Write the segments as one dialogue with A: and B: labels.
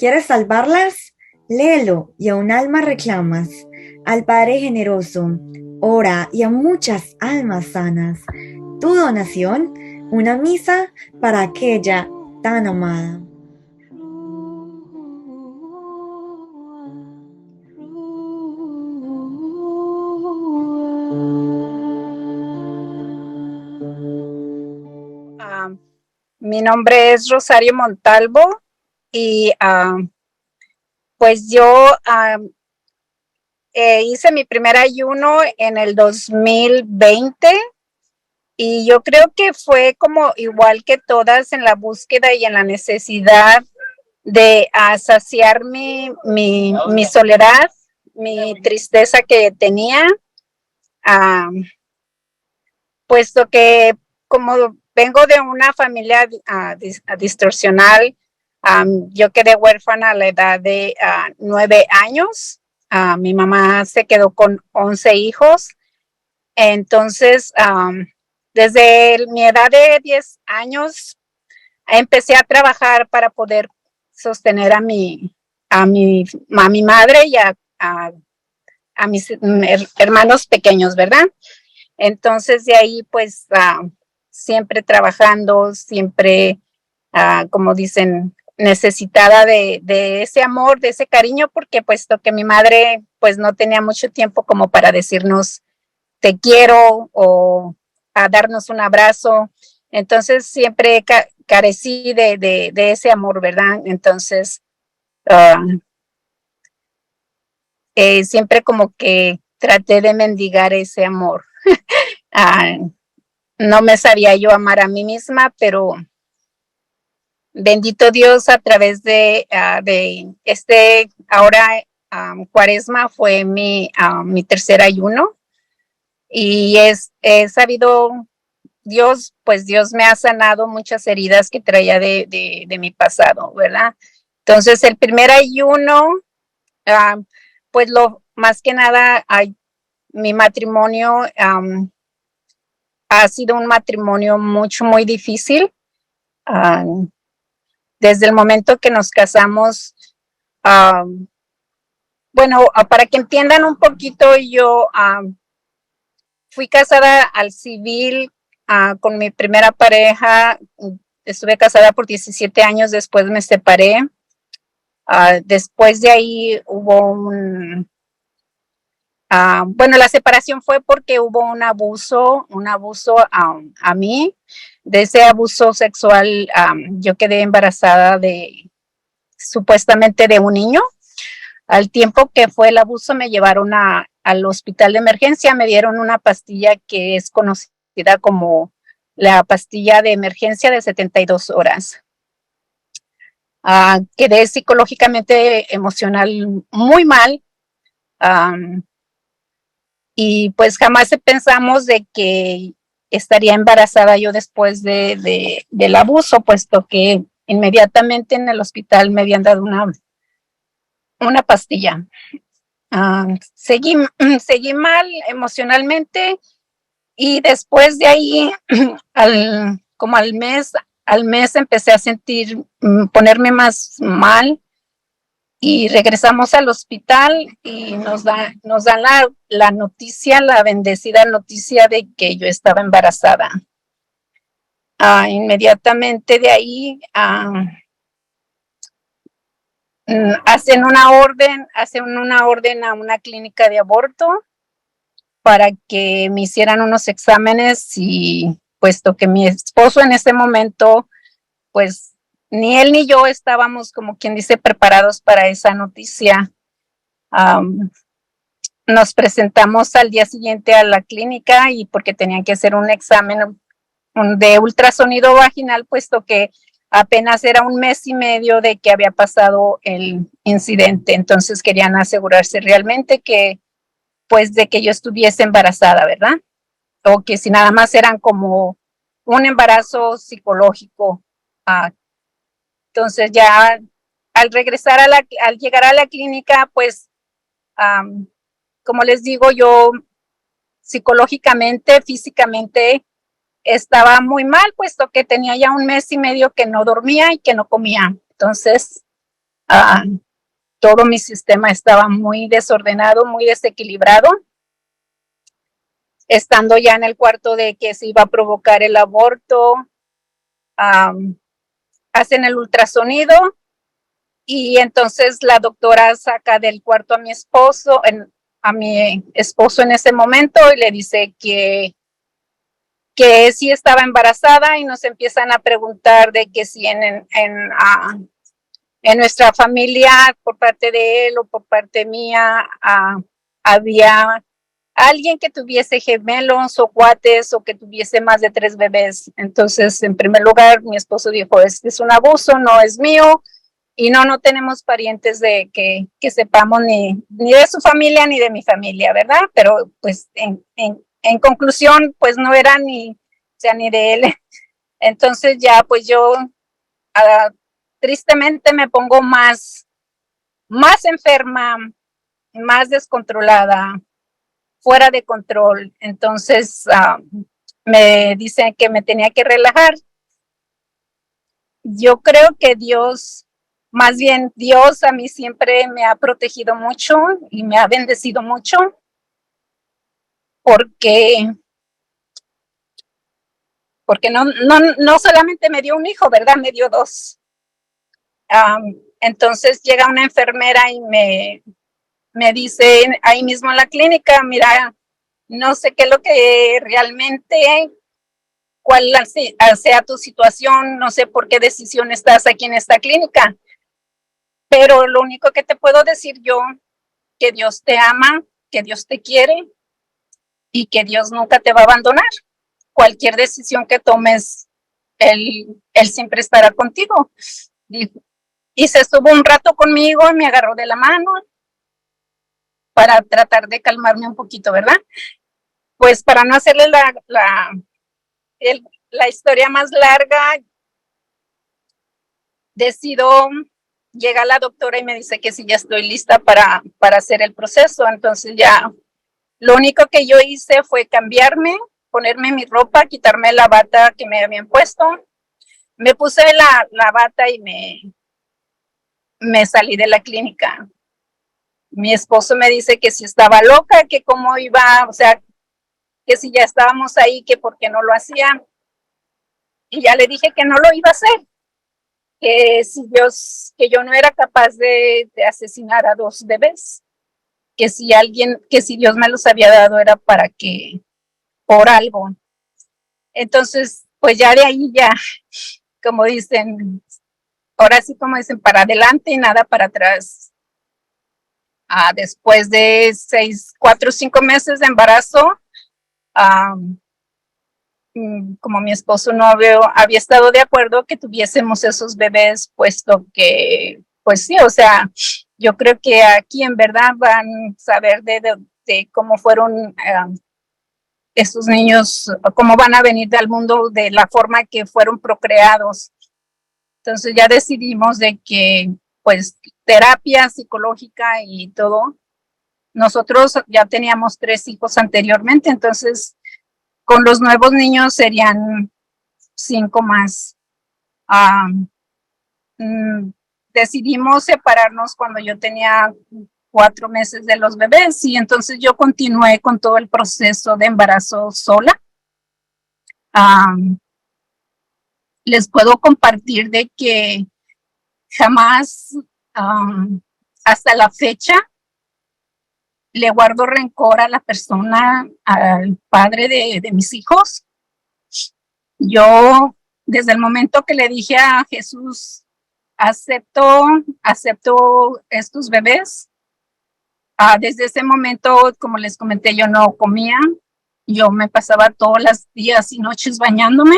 A: ¿Quieres salvarlas? Léelo y a un alma reclamas. Al Padre generoso, ora y a muchas almas sanas. Tu donación, una misa para aquella tan amada.
B: Ah, Mi nombre es Rosario Montalvo y pues yo hice mi primer ayuno en el 2020 y yo creo que fue como igual que todas en la búsqueda y en la necesidad de saciar mi soledad, mi tristeza que tenía, ah, puesto que como vengo de una familia distorsional, yo quedé huérfana a la edad de 9 años. Mi mamá se quedó con 11 hijos. Entonces, desde mi edad de 10 años, empecé a trabajar para poder sostener a mi madre y a mis hermanos pequeños, ¿verdad? Entonces, de ahí, pues, siempre trabajando, siempre, como dicen, necesitada de ese amor, de ese cariño, porque puesto que mi madre, pues, no tenía mucho tiempo como para decirnos te quiero o a darnos un abrazo. Entonces, siempre carecí de ese amor, ¿verdad? Entonces, uh, siempre como que traté de mendigar ese amor. Uh, no me sabía yo amar a mí misma, pero bendito Dios a través de ahora cuaresma fue mi tercer ayuno y he sabido Dios, pues Dios me ha sanado muchas heridas que traía de mi pasado, ¿verdad? Entonces el primer ayuno, uh, pues lo más que nada, mi matrimonio ha sido un matrimonio muy difícil. Uh, Desde el momento que nos casamos, uh, bueno, para que entiendan un poquito, yo fui casada al civil con mi primera pareja, estuve casada por 17 años, después me separé. Después de ahí hubo bueno, la separación fue porque hubo un abuso a mí. De ese abuso sexual, yo quedé embarazada supuestamente de un niño. Al tiempo que fue el abuso me llevaron al hospital de emergencia, me dieron una pastilla que es conocida como la pastilla de emergencia de 72 horas. Quedé psicológicamente, emocional muy mal, y pues jamás pensamos de que estaría embarazada yo después del abuso, puesto que inmediatamente en el hospital me habían dado una pastilla. Seguí, seguí mal emocionalmente y después de ahí, como al mes empecé a sentir, ponerme más mal y regresamos al hospital y nos dan la noticia, la bendecida noticia de que yo estaba embarazada. Inmediatamente de ahí hacen una orden a una clínica de aborto para que me hicieran unos exámenes y puesto que mi esposo en ese momento, pues ni él ni yo estábamos, como quien dice, preparados para esa noticia. Um, Nos presentamos al día siguiente a la clínica y porque tenían que hacer un examen de ultrasonido vaginal, puesto que apenas era un mes y medio de que había pasado el incidente. Entonces querían asegurarse realmente pues, de que yo estuviese embarazada, ¿verdad? O que si nada más eran como un embarazo psicológico. Ah, entonces ya al llegar a la clínica, pues, como les digo, yo psicológicamente, físicamente, estaba muy mal, puesto que tenía ya un mes y medio que no dormía y que no comía. Entonces, todo mi sistema estaba muy desordenado, muy desequilibrado. Estando ya en el cuarto de que se iba a provocar el aborto, hacen el ultrasonido y entonces la doctora saca del cuarto a mi esposo en ese momento y le dice que sí estaba embarazada y nos empiezan a preguntar de que si en nuestra familia, por parte de él o por parte mía, había alguien que tuviese gemelos o cuates o que tuviese más de 3 bebés. Entonces, en primer lugar, mi esposo dijo, es un abuso, no es mío, y no tenemos parientes de que sepamos ni de su familia ni de mi familia, ¿verdad? Pero pues en conclusión, pues no era ni de él. Entonces ya pues yo tristemente me pongo más enferma, más descontrolada, fuera de control. Entonces me dicen que me tenía que relajar. Yo creo que más bien Dios a mí siempre me ha protegido mucho y me ha bendecido mucho porque no solamente me dio un hijo, ¿verdad? Me dio 2. Entonces llega una enfermera y me dice ahí mismo en la clínica, mira, no sé qué es lo que realmente, cuál sea tu situación, no sé por qué decisión estás aquí en esta clínica, pero lo único que te puedo decir yo, que Dios te ama, que Dios te quiere y que Dios nunca te va a abandonar. Cualquier decisión que tomes, Él siempre estará contigo. Y se estuvo un rato conmigo y me agarró de la mano para tratar de calmarme un poquito, ¿verdad? Pues para no hacerle la historia más larga, llega la doctora y me dice que si ya estoy lista para hacer el proceso. Entonces ya lo único que yo hice fue cambiarme, ponerme mi ropa, quitarme la bata que me habían puesto. Me puse la bata y me salí de la clínica. Mi esposo me dice que si estaba loca, que cómo iba, o sea, que si ya estábamos ahí, que por qué no lo hacía. Y ya le dije que no lo iba a hacer, que yo no era capaz de asesinar a 2 bebés, que si Dios me los había dado era por algo. Entonces, pues ya de ahí ya, como dicen, ahora sí como dicen, para adelante y nada para atrás. Después de 4 o 5 meses de embarazo, como mi esposo no había estado de acuerdo que tuviésemos esos bebés, puesto que, pues sí, o sea, yo creo que aquí en verdad van a saber de cómo fueron estos niños, cómo van a venir al mundo de la forma que fueron procreados. Entonces ya decidimos de que, pues, terapia psicológica y todo. Nosotros ya teníamos 3 hijos anteriormente, entonces con los nuevos niños serían 5 más. Decidimos separarnos cuando yo tenía 4 meses de los bebés y entonces yo continué con todo el proceso de embarazo sola. Les puedo compartir de que jamás, hasta la fecha, le guardo rencor a la persona, al padre de mis hijos. Yo, desde el momento que le dije a Jesús, acepto estos bebés, desde ese momento, como les comenté, yo no comía, yo me pasaba todos los días y noches bañándome.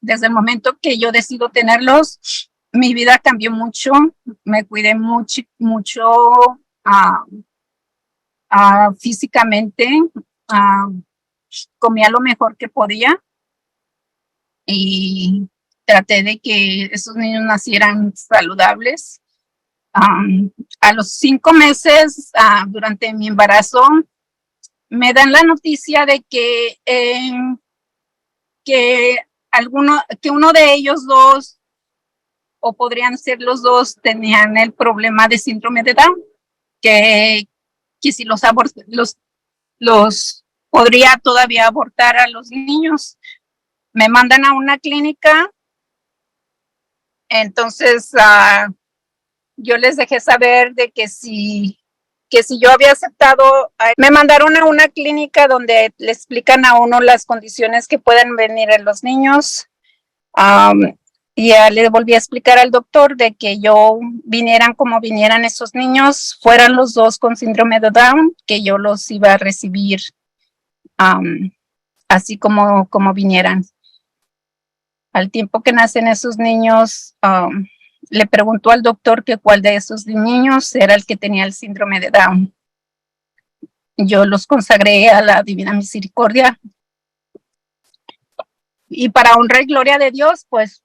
B: Desde el momento que yo decido tenerlos, mi vida cambió mucho, me cuidé mucho, mucho físicamente, comía lo mejor que podía y traté de que esos niños nacieran saludables. A los 5 meses, durante mi embarazo, me dan la noticia de que uno de ellos 2 o podrían ser los dos, tenían el problema de síndrome de Down, que si los podría todavía abortar a los niños. Me mandan a una clínica, entonces yo les dejé saber de que si yo había aceptado, me mandaron a una clínica donde le explican a uno las condiciones que pueden venir en los niños. Y ya le volví a explicar al doctor de que yo vinieran como vinieran esos niños, fueran los dos con síndrome de Down, que yo los iba a recibir así como vinieran. Al tiempo que nacen esos niños, le preguntó al doctor que cuál de esos niños era el que tenía el síndrome de Down. Yo los consagré a la Divina Misericordia. Y para honra y gloria de Dios, pues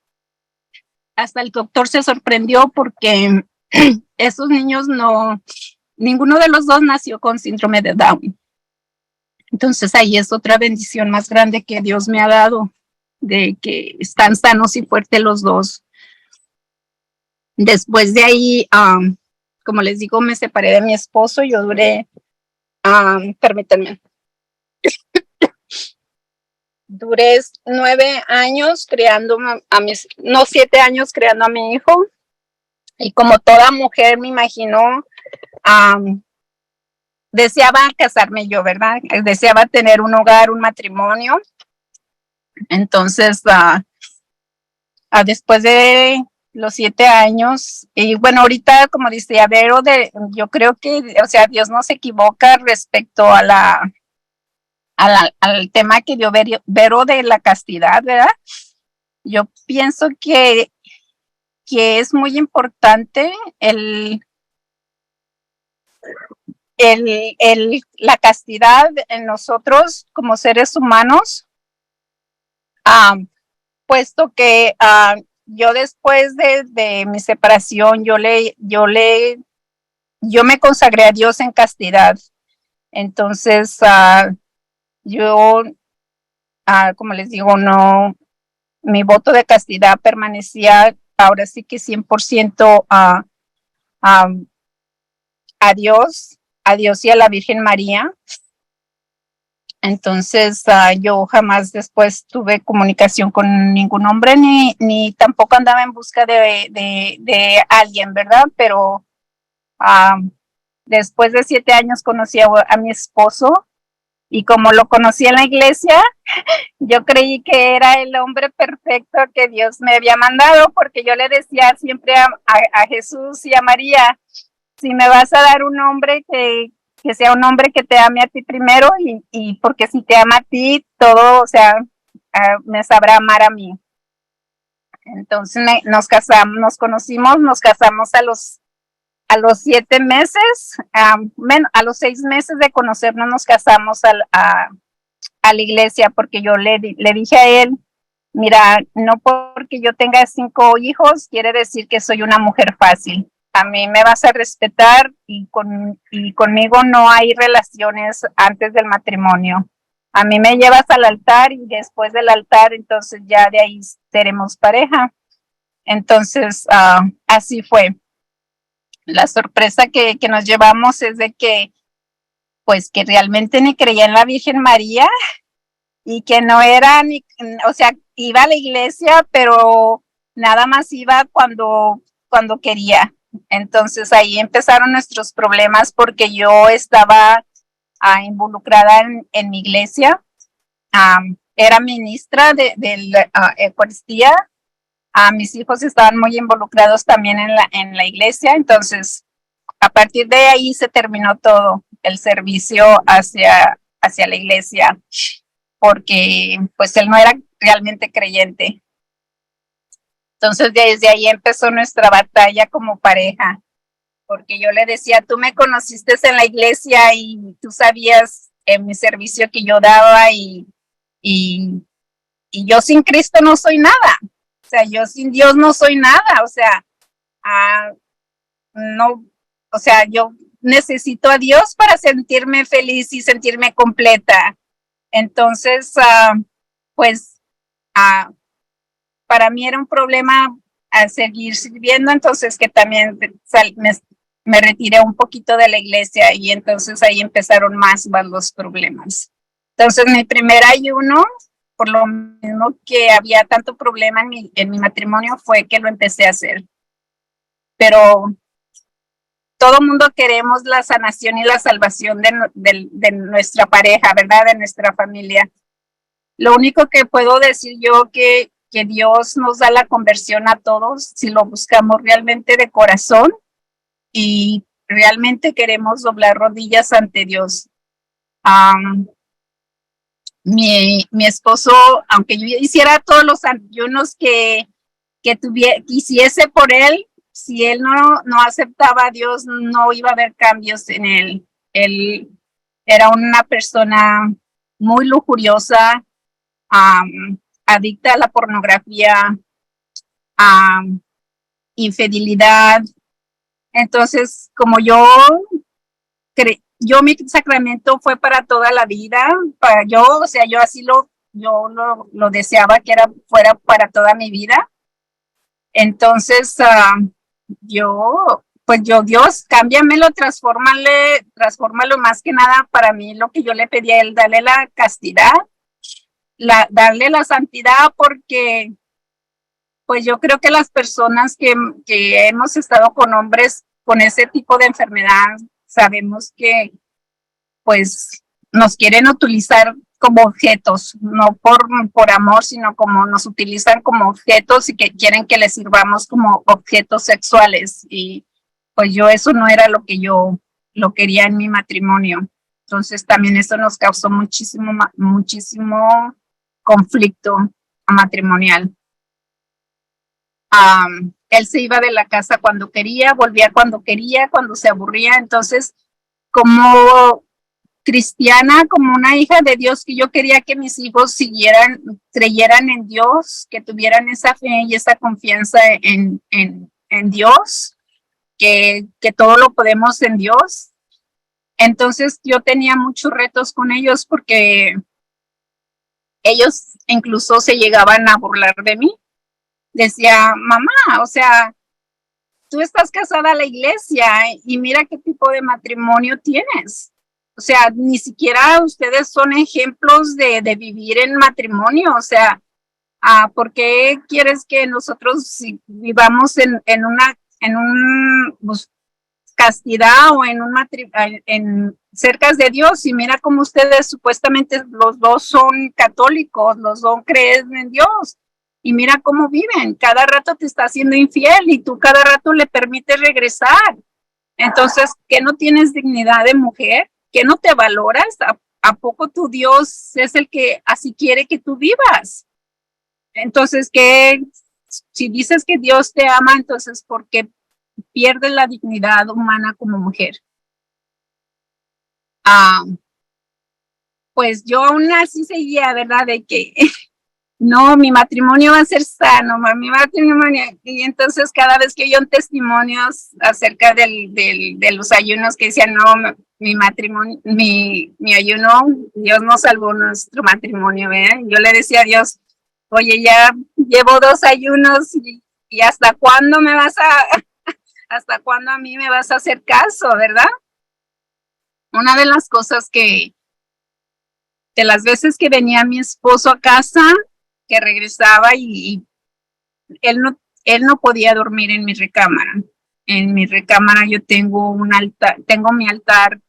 B: hasta el doctor se sorprendió porque esos niños ninguno de los dos nació con síndrome de Down. Entonces ahí es otra bendición más grande que Dios me ha dado, de que están sanos y fuertes los dos. Después de ahí, como les digo, me separé de mi esposo. Yo duré, permítanme, duré 9 años criando no 7 años criando a mi hijo. Y como toda mujer, me imagino, deseaba casarme yo, ¿verdad? Deseaba tener un hogar, un matrimonio. Entonces, después de los 7 años, y bueno, ahorita, como dice Vero, yo creo que, o sea, Dios no se equivoca respecto al tema que dio Vero de la castidad, ¿verdad? Yo pienso que es muy importante la castidad en nosotros como seres humanos, puesto que yo después de mi separación, yo me consagré a Dios en castidad. Entonces, yo, como les digo, mi voto de castidad permanecía ahora sí que 100% a Dios y a la Virgen María. Entonces, yo jamás después tuve comunicación con ningún hombre, ni tampoco andaba en busca de alguien, ¿verdad? Pero después de 7 años conocí a mi esposo, y como lo conocí en la iglesia, yo creí que era el hombre perfecto que Dios me había mandado, porque yo le decía siempre a Jesús y a María, si me vas a dar un hombre que sea un hombre que te ame a ti primero, y porque si te ama a ti, todo, o sea, me sabrá amar a mí. Entonces nos conocimos, nos casamos a los 7 meses, a los 6 meses de conocernos nos casamos a la iglesia, porque yo le dije a él, mira, no porque yo tenga 5 hijos quiere decir que soy una mujer fácil. A mí me vas a respetar, y conmigo no hay relaciones antes del matrimonio. A mí me llevas al altar, y después del altar, entonces ya de ahí seremos pareja. Entonces, así fue. La sorpresa que nos llevamos es de que, pues, que realmente ni creía en la Virgen María, y que no era o sea, iba a la iglesia, pero nada más iba cuando quería. Entonces ahí empezaron nuestros problemas, porque yo estaba involucrada en mi iglesia, era ministra de la Eucaristía. Mis hijos estaban muy involucrados también en la iglesia. Entonces, a partir de ahí se terminó todo el servicio hacia la iglesia, porque pues él no era realmente creyente. Entonces desde ahí empezó nuestra batalla como pareja, porque yo le decía, tú me conociste en la iglesia y tú sabías en mi servicio que yo daba, y yo sin Cristo no soy nada. O sea, yo sin Dios no soy nada. O sea, no, o sea, yo necesito a Dios para sentirme feliz y sentirme completa. Entonces, pues, para mí era un problema a seguir sirviendo, entonces que también me retiré un poquito de la iglesia y entonces ahí empezaron más los problemas. Entonces mi primer ayuno, por lo mismo que había tanto problema en mi matrimonio, fue que lo empecé a hacer. Pero todo mundo queremos la sanación y la salvación de nuestra pareja, ¿verdad? De nuestra familia. Lo único que puedo decir yo que Dios nos da la conversión a todos si lo buscamos realmente de corazón y realmente queremos doblar rodillas ante Dios. Um, mi esposo, aunque yo hiciera todos los ayunos que quisiese por él, si él no aceptaba a Dios, no iba a haber cambios en él. Él era una persona muy lujuriosa, adicta a la pornografía, a infidelidad. Entonces, como yo mi sacramento fue para toda la vida, para yo, o sea, yo así lo deseaba que fuera para toda mi vida. Entonces, Dios, cámbiamelo, transfórmalo más que nada para mí, lo que yo le pedí a él, darle la castidad, darle la santidad, porque pues yo creo que las personas que hemos estado con hombres con ese tipo de enfermedad, sabemos que pues nos quieren utilizar como objetos, no por amor, sino como nos utilizan como objetos y que quieren que les sirvamos como objetos sexuales. Y pues yo eso no era lo que yo lo quería en mi matrimonio. Entonces también eso nos causó muchísimo conflicto matrimonial. Él se iba de la casa cuando quería, volvía cuando quería, cuando se aburría. Entonces, como cristiana, como una hija de Dios, que yo quería que mis hijos creyeran en Dios, que tuvieran esa fe y esa confianza en Dios, que todo lo podemos en Dios. Entonces yo tenía muchos retos con ellos porque ellos incluso se llegaban a burlar de mí. Decía, mamá, o sea, tú estás casada a la iglesia y mira qué tipo de matrimonio tienes. O sea, ni siquiera ustedes son ejemplos de vivir en matrimonio. O sea, ¿por qué quieres que nosotros vivamos en un pues, castidad o en cerca de Dios? Y mira cómo ustedes supuestamente los dos son católicos, los dos creen en Dios. Y mira cómo viven, cada rato te está haciendo infiel y tú cada rato le permites regresar. Entonces, ¿qué no tienes dignidad de mujer? ¿Qué no te valoras? ¿A poco tu Dios es el que así quiere que tú vivas? Entonces, si dices que Dios te ama, entonces, ¿por qué pierdes la dignidad humana como mujer? Ah, pues yo aún así seguía, ¿verdad? De que no, mi matrimonio va a ser sano, mi matrimonio. Y entonces cada vez que oía un testimonio acerca de los ayunos que decían, no, mi matrimonio, mi ayuno, Dios nos salvó nuestro matrimonio, ¿verdad? Yo le decía a Dios, oye, ya llevo 2 ayunos y hasta cuándo hasta cuándo a mí me vas a hacer caso, ¿verdad? Una de las cosas de las veces que venía mi esposo a casa, que regresaba y él no podía dormir en mi recámara. En mi recámara yo tengo tengo mi altar,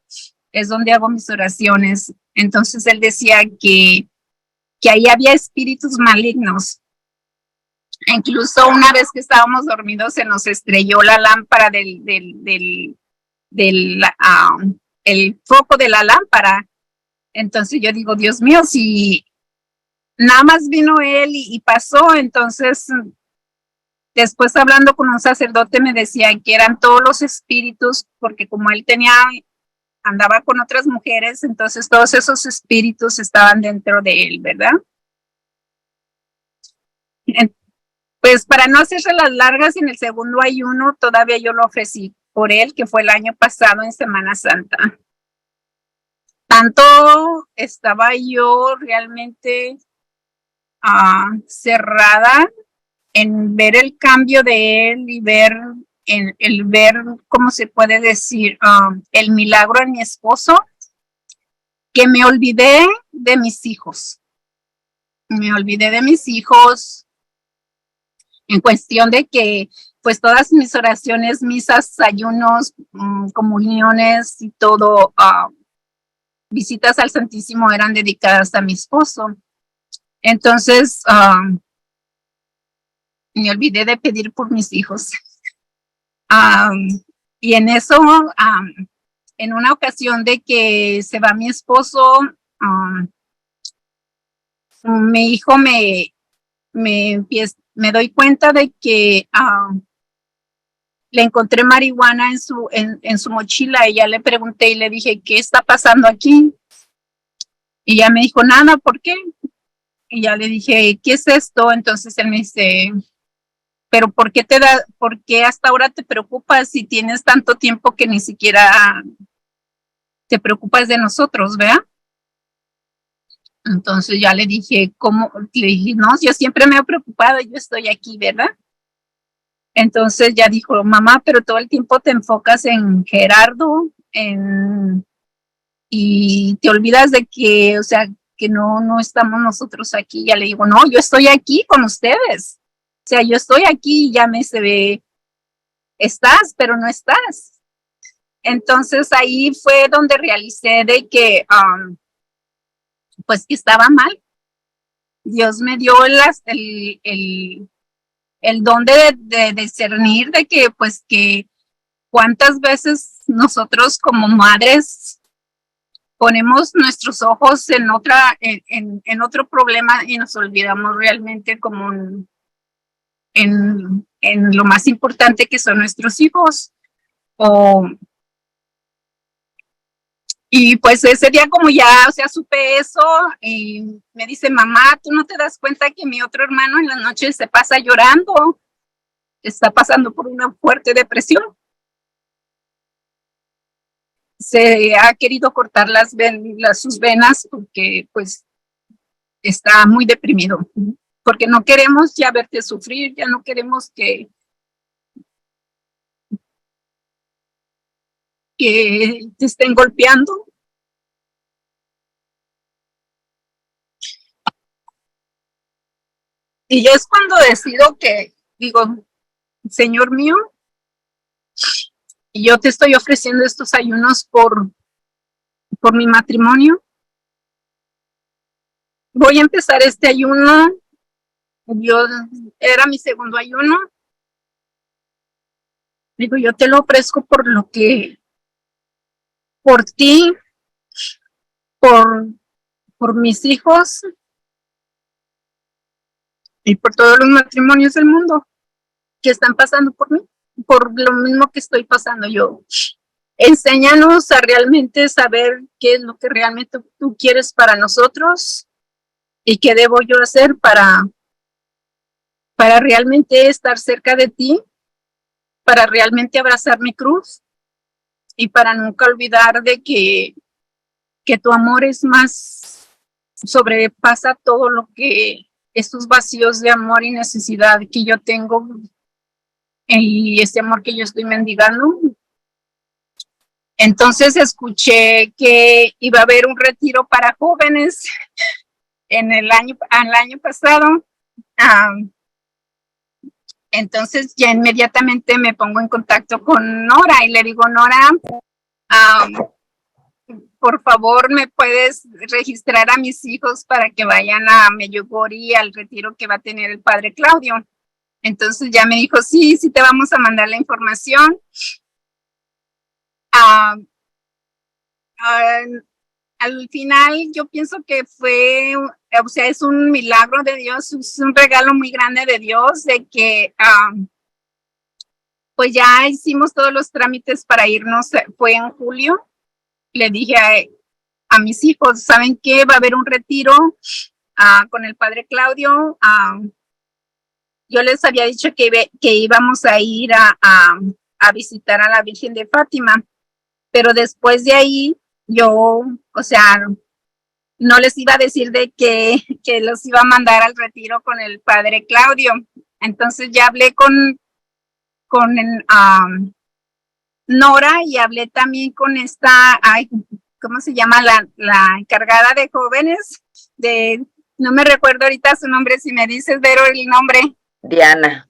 B: es donde hago mis oraciones. Entonces él decía que ahí había espíritus malignos. Incluso una vez que estábamos dormidos se nos estrelló la lámpara el foco de la lámpara. Entonces yo digo, Dios mío, si nada más vino él y pasó, entonces después hablando con un sacerdote me decían que eran todos los espíritus, porque como él andaba con otras mujeres, entonces todos esos espíritus estaban dentro de él, ¿verdad? Pues para no hacerse las largas, en el segundo ayuno todavía yo lo ofrecí por él, que fue el año pasado en Semana Santa. Tanto estaba yo realmente cerrada en ver el cambio de él y ver, el ver, ¿cómo se puede decir? El milagro en mi esposo, que me olvidé de mis hijos. Me olvidé de mis hijos en cuestión de que pues todas mis oraciones, misas, ayunos, comuniones y todo, visitas al Santísimo eran dedicadas a mi esposo. Entonces, me olvidé de pedir por mis hijos. Y en eso, en una ocasión de que se va mi esposo, mi hijo me doy cuenta de que le encontré marihuana en su mochila y ya le pregunté y le dije, ¿qué está pasando aquí? Y ella me dijo, nada, ¿por qué? Y ya le dije, ¿qué es esto? Entonces él me dice, pero ¿por qué hasta ahora te preocupas si tienes tanto tiempo que ni siquiera te preocupas de nosotros, ¿verdad? Entonces ya le dije, ¿cómo? Le dije, no, yo siempre me he preocupado, yo estoy aquí, ¿verdad? Entonces ya dijo, mamá, pero todo el tiempo te enfocas en Gerardo, y te olvidas de que, o sea, que no estamos nosotros aquí. Ya le digo, no, yo estoy aquí con ustedes. O sea, yo estoy aquí y ya me se ve, estás, pero no estás. Entonces ahí fue donde realicé de que, pues que estaba mal. Dios me dio el don de discernir de que, pues que cuántas veces nosotros como madres ponemos nuestros ojos en otro problema y nos olvidamos realmente como en lo más importante que son nuestros hijos. Y pues ese día como ya, o sea, supe eso y me dice, mamá, ¿tú no te das cuenta que mi otro hermano en la noche se pasa llorando? Está pasando por una fuerte depresión. Se ha querido cortar sus venas porque pues está muy deprimido. Porque no queremos ya verte sufrir, ya no queremos que te estén golpeando. Y es cuando decido que digo, Señor mío, y yo te estoy ofreciendo estos ayunos por mi matrimonio. Voy a empezar este ayuno. Yo era mi segundo ayuno. Digo, yo te lo ofrezco por ti, por, por mis hijos y por todos los matrimonios del mundo que están pasando por mí, por lo mismo que estoy pasando yo. Enséñanos a realmente saber qué es lo que realmente tú quieres para nosotros y qué debo yo hacer para realmente estar cerca de ti, para realmente abrazar mi cruz y para nunca olvidar de que tu amor es más, sobrepasa todo lo que estos vacíos de amor y necesidad que yo tengo y este amor que yo estoy mendigando. Entonces escuché que iba a haber un retiro para jóvenes el año pasado. Entonces ya inmediatamente me pongo en contacto con Nora y le digo, Nora, por favor, ¿me puedes registrar a mis hijos para que vayan a Medjugorje al retiro que va a tener el padre Claudio? Entonces ya me dijo, sí, sí te vamos a mandar la información. Al final yo pienso que fue, o sea, es un milagro de Dios, es un regalo muy grande de Dios, de que pues ya hicimos todos los trámites para irnos, fue en julio. Le dije a mis hijos, ¿saben qué? Va a haber un retiro con el padre Claudio. Yo les había dicho que íbamos a ir a visitar a la Virgen de Fátima, pero después de ahí yo, o sea, no les iba a decir de que los iba a mandar al retiro con el padre Claudio. Entonces ya hablé con Nora y hablé también con esta, ¿cómo se llama? La encargada de jóvenes, no me recuerdo ahorita su nombre, si me dices, Vero, el nombre. Diana.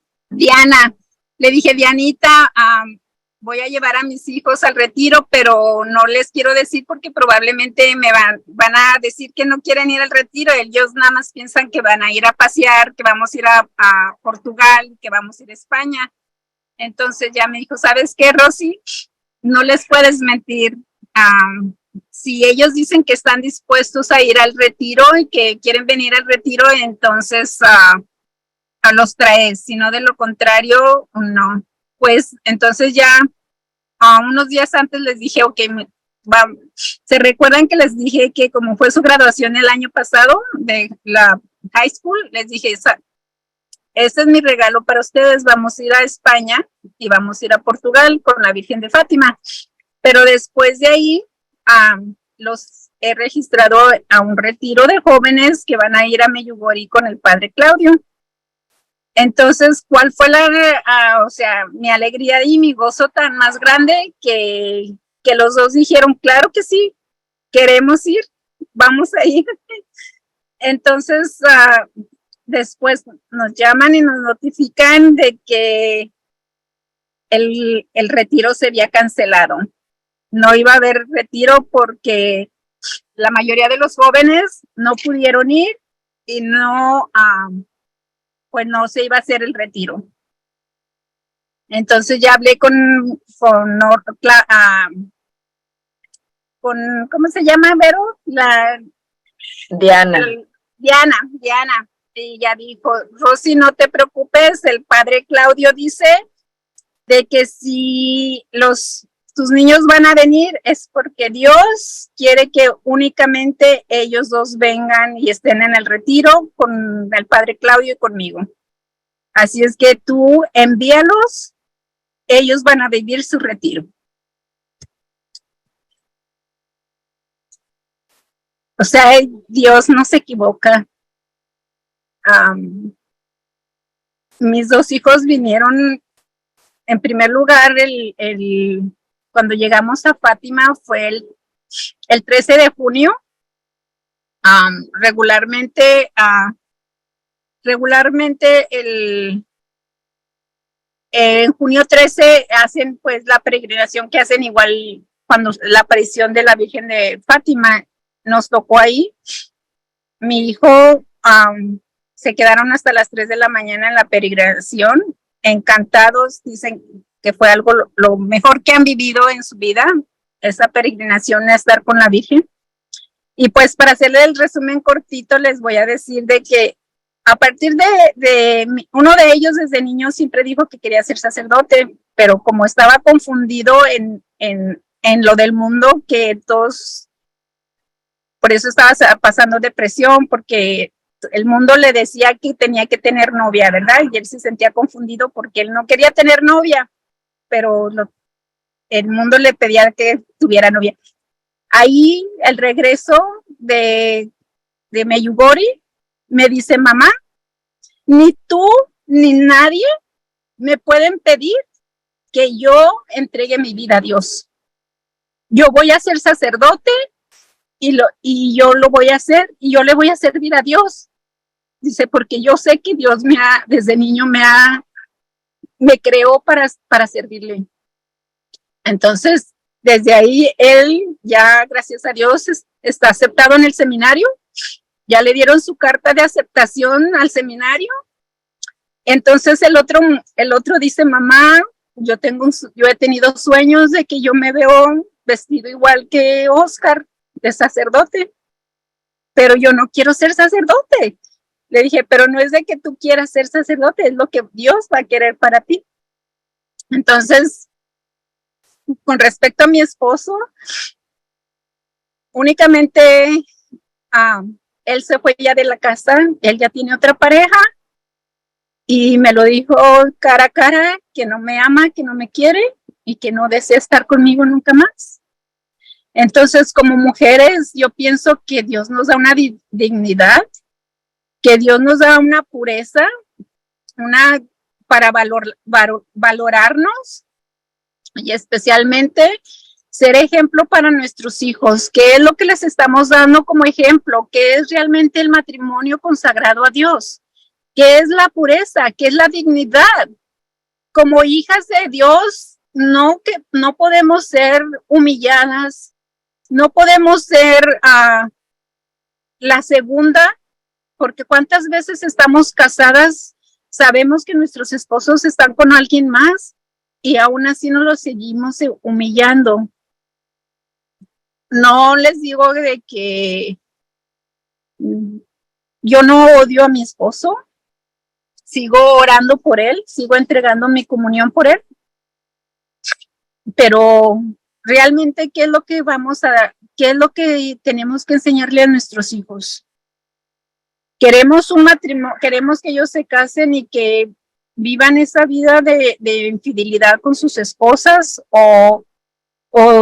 B: Le dije, Dianita, voy a llevar a mis hijos al retiro, pero no les quiero decir porque probablemente me van a decir que no quieren ir al retiro. Ellos nada más piensan que van a ir a pasear, que vamos a ir a Portugal, que vamos a ir a España. Entonces ya me dijo, ¿sabes qué, Rosy? No les puedes mentir. Si ellos dicen que están dispuestos a ir al retiro y que quieren venir al retiro, entonces los traes, si no de lo contrario, no. Pues entonces ya unos días antes les dije, ok, ¿se recuerdan que les dije que como fue su graduación el año pasado de la high school? Les dije, este es mi regalo para ustedes, vamos a ir a España y vamos a ir a Portugal con la Virgen de Fátima. Pero después de ahí, los he registrado a un retiro de jóvenes que van a ir a Meyugori con el padre Claudio. Entonces, ¿cuál fue mi alegría y mi gozo tan más grande que los dos dijeron, claro que sí, queremos ir, vamos a ir? Entonces, después nos llaman y nos notifican de que el retiro se había cancelado. No iba a haber retiro porque la mayoría de los jóvenes no pudieron ir y pues no se iba a hacer el retiro. Entonces ya hablé con ¿cómo se llama, Vero?
C: Diana.
B: Diana. Y ya dijo, Rosy, no te preocupes, el padre Claudio dice de que si tus niños van a venir es porque Dios quiere que únicamente ellos dos vengan y estén en el retiro con el padre Claudio y conmigo. Así es que tú envíalos, ellos van a vivir su retiro. O sea, Dios no se equivoca. Mis dos hijos vinieron, en primer lugar, cuando llegamos a Fátima fue el 13 de junio. Regularmente en junio 13 hacen pues la peregrinación que hacen igual cuando la aparición de la Virgen de Fátima nos tocó ahí. Mi hijo se quedaron hasta las 3 de la mañana en la peregrinación, encantados, dicen que fue algo lo mejor que han vivido en su vida, esa peregrinación a estar con la Virgen. Y pues para hacerle el resumen cortito, les voy a decir de que a partir de uno de ellos desde niño siempre dijo que quería ser sacerdote, pero como estaba confundido en lo del mundo, que todos, por eso estaba pasando depresión, porque el mundo le decía que tenía que tener novia, ¿verdad? Y él se sentía confundido porque él no quería tener novia, pero el mundo le pedía que tuviera novia. Ahí, el regreso de Meyugori, me dice, mamá, ni tú ni nadie me pueden pedir que yo entregue mi vida a Dios. Yo voy a ser sacerdote y yo lo voy a hacer y yo le voy a servir a Dios. Dice, porque yo sé que Dios desde niño me creó para servirle. Entonces, desde ahí él ya, gracias a Dios, está aceptado en el seminario. Ya le dieron su carta de aceptación al seminario. Entonces el otro dice, mamá, yo he tenido sueños de que yo me veo vestido igual que Oscar, de sacerdote, pero yo no quiero ser sacerdote. Le dije, pero no es de que tú quieras ser sacerdote, es lo que Dios va a querer para ti. Entonces, con respecto a mi esposo, únicamente él se fue ya de la casa, él ya tiene otra pareja y me lo dijo cara a cara que no me ama, que no me quiere y que no desea estar conmigo nunca más. Entonces, como mujeres, yo pienso que Dios nos da una dignidad, que Dios nos da una pureza para valorarnos y especialmente ser ejemplo para nuestros hijos. ¿Qué es lo que les estamos dando como ejemplo? ¿Qué es realmente el matrimonio consagrado a Dios? ¿Qué es la pureza? ¿Qué es la dignidad? Como hijas de Dios, no podemos ser humilladas, no podemos ser la segunda, porque cuántas veces estamos casadas, sabemos que nuestros esposos están con alguien más y aún así no los seguimos humillando. No les digo de que yo no odio a mi esposo, sigo orando por él, sigo entregando mi comunión por él, pero realmente qué es lo que tenemos que enseñarle a nuestros hijos. Queremos un matrimonio, queremos que ellos se casen y que vivan esa vida de infidelidad con sus esposas o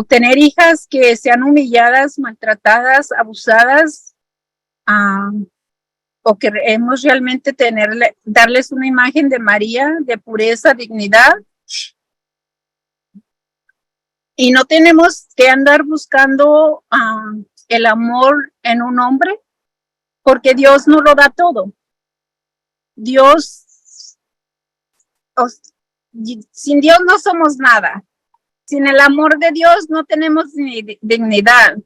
B: tener hijas que sean humilladas, maltratadas, abusadas, o queremos realmente darles una imagen de María, de pureza, dignidad. Y no tenemos que andar buscando el amor en un hombre, porque Dios no lo da todo. Sin Dios no somos nada. Sin el amor de Dios no tenemos dignidad.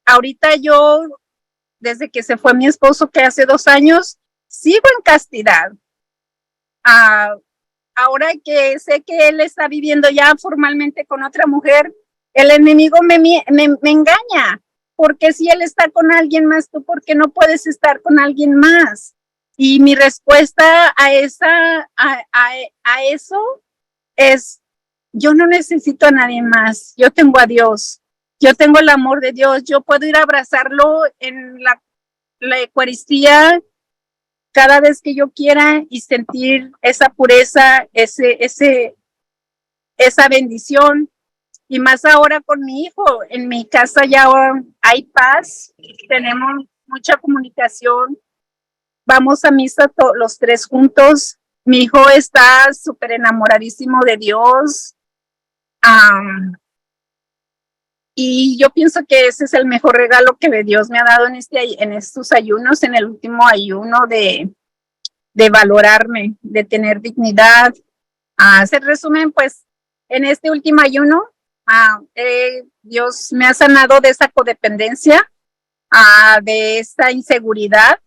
B: Ahorita yo, desde que se fue mi esposo, que hace 2 años, sigo en castidad. Ahora que sé que él está viviendo ya formalmente con otra mujer, el enemigo me engaña. Porque si él está con alguien más, tú, ¿por qué no puedes estar con alguien más? Y mi respuesta a eso es: yo no necesito a nadie más, yo tengo a Dios, yo tengo el amor de Dios, yo puedo ir a abrazarlo en la Eucaristía cada vez que yo quiera y sentir esa pureza, esa bendición. Y más ahora con mi hijo, en mi casa ya hay paz, tenemos mucha comunicación, vamos a misa los 3 juntos. Mi hijo está súper enamoradísimo de Dios. Y yo pienso que ese es el mejor regalo que Dios me ha dado en estos ayunos, en el último ayuno de valorarme, de tener dignidad. Hacer resumen, pues, en este último ayuno, Dios me ha sanado de esa codependencia, de esa inseguridad.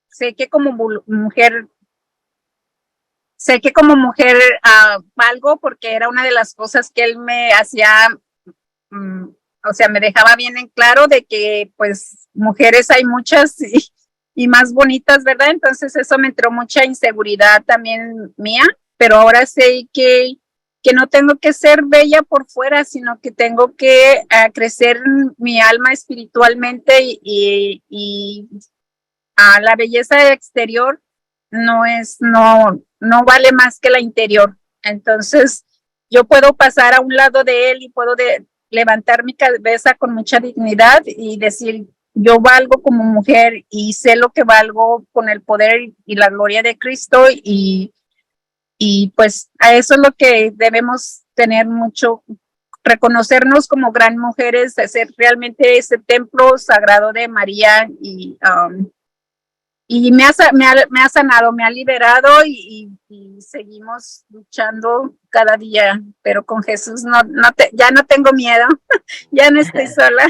B: Sé que como mujer valgo, porque era una de las cosas que él me hacía, o sea, me dejaba bien en claro de que pues mujeres hay muchas y más bonitas, ¿verdad? Entonces eso me entró mucha inseguridad también mía, pero ahora sé que no tengo que ser bella por fuera, sino que tengo que crecer mi alma espiritualmente y la belleza exterior no vale más que la interior. Entonces yo puedo pasar a un lado de él y puedo levantar mi cabeza con mucha dignidad y decir: yo valgo como mujer y sé lo que valgo con el poder y la gloria de Cristo, y pues a eso es lo que debemos tener mucho, reconocernos como gran mujeres, hacer realmente ese templo sagrado de María, y me ha sanado, me ha liberado, y seguimos luchando cada día, pero con Jesús ya no tengo miedo, ya no estoy sola.